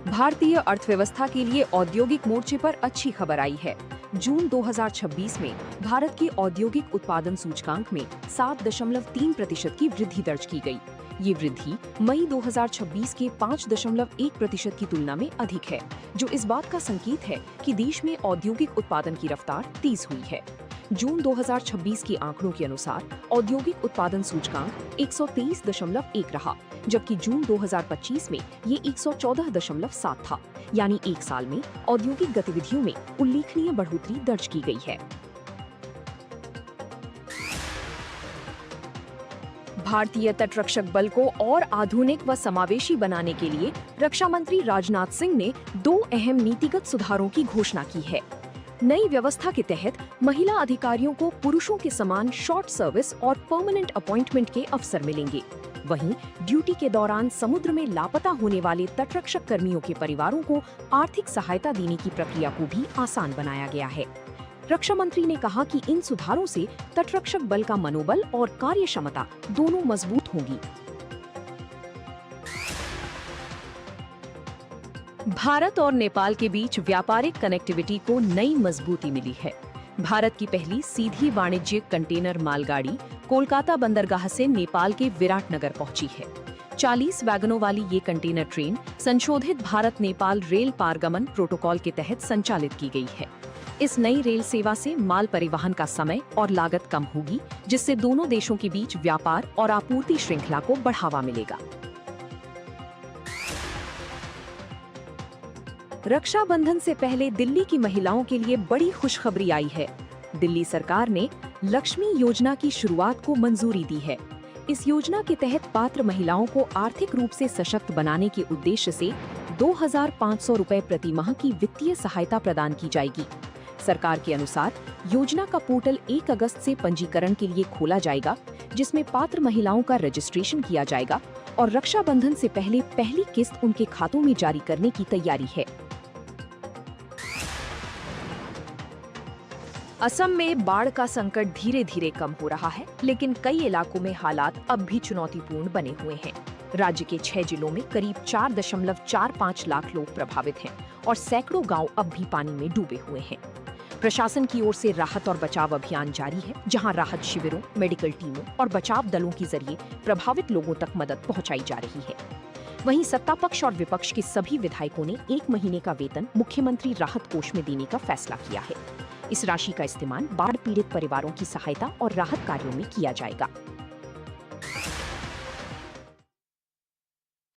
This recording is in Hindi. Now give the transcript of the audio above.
भारतीय अर्थव्यवस्था के लिए औद्योगिक मोर्चे पर अच्छी खबर आई है। जून 2026 में भारत की औद्योगिक उत्पादन सूचकांक में 7.3% की वृद्धि दर्ज की गई। ये वृद्धि मई 2026 के 5.1% की तुलना में अधिक है, जो इस बात का संकेत है कि देश में औद्योगिक उत्पादन की रफ्तार तेज हुई है। जून 2026 के आंकड़ों के अनुसार औद्योगिक उत्पादन सूचकांक 123.1 रहा, जबकि जून 2025 में ये 114.7 था। यानी एक साल में औद्योगिक गतिविधियों में उल्लेखनीय बढ़ोतरी दर्ज की गई है। भारतीय तटरक्षक बल को और आधुनिक व समावेशी बनाने के लिए रक्षा मंत्री राजनाथ सिंह ने 2 अहम नीतिगत सुधारों की घोषणा की है। नई व्यवस्था के तहत महिला अधिकारियों को पुरुषों के समान शॉर्ट सर्विस और परमानेंट अपॉइंटमेंट के अवसर मिलेंगे। वहीं ड्यूटी के दौरान समुद्र में लापता होने वाले तटरक्षक कर्मियों के परिवारों को आर्थिक सहायता देने की प्रक्रिया को भी आसान बनाया गया है। रक्षा मंत्री ने कहा कि इन सुधारों से तटरक्षक बल का मनोबल और कार्य क्षमता दोनों मजबूत होंगी। भारत और नेपाल के बीच व्यापारिक कनेक्टिविटी को नई मजबूती मिली है। भारत की पहली सीधी वाणिज्यिक कंटेनर मालगाड़ी कोलकाता बंदरगाह से नेपाल के विराटनगर पहुंची है। 40 वैगनों वाली ये कंटेनर ट्रेन संशोधित भारत नेपाल रेल पारगमन प्रोटोकॉल के तहत संचालित की गई है। इस नई रेल सेवा से माल परिवहन का समय और लागत कम होगी, जिससे दोनों देशों के बीच व्यापार और आपूर्ति श्रृंखला को बढ़ावा मिलेगा। रक्षाबंधन से पहले दिल्ली की महिलाओं के लिए बड़ी खुशखबरी आई है। दिल्ली सरकार ने लक्ष्मी योजना की शुरुआत को मंजूरी दी है। इस योजना के तहत पात्र महिलाओं को आर्थिक रूप से सशक्त बनाने के उद्देश्य से 2,500 रुपए प्रति माह की वित्तीय सहायता प्रदान की जाएगी। सरकार के अनुसार योजना का पोर्टल 1 अगस्त से पंजीकरण के लिए खोला जाएगा, जिसमें पात्र महिलाओं का रजिस्ट्रेशन किया जाएगा और रक्षाबंधन से पहले पहली किस्त उनके खातों में जारी करने की तैयारी है। असम में बाढ़ का संकट धीरे धीरे कम हो रहा है, लेकिन कई इलाकों में हालात अब भी चुनौतीपूर्ण बने हुए हैं। राज्य के 6 जिलों में करीब 4.45 लाख लोग प्रभावित हैं और सैकड़ों गांव अब भी पानी में डूबे हुए हैं। प्रशासन की ओर से राहत और बचाव अभियान जारी है, जहां राहत शिविरों, मेडिकल टीमों और बचाव दलों के जरिए प्रभावित लोगों तक मदद पहुंचाई जा रही है। वहीं सत्ता पक्ष और विपक्ष के सभी विधायकों ने 1 महीने का वेतन मुख्यमंत्री राहत कोष में देने का फैसला किया है। इस राशि का इस्तेमाल बाढ़ पीड़ित परिवारों की सहायता और राहत कार्यों में किया जाएगा।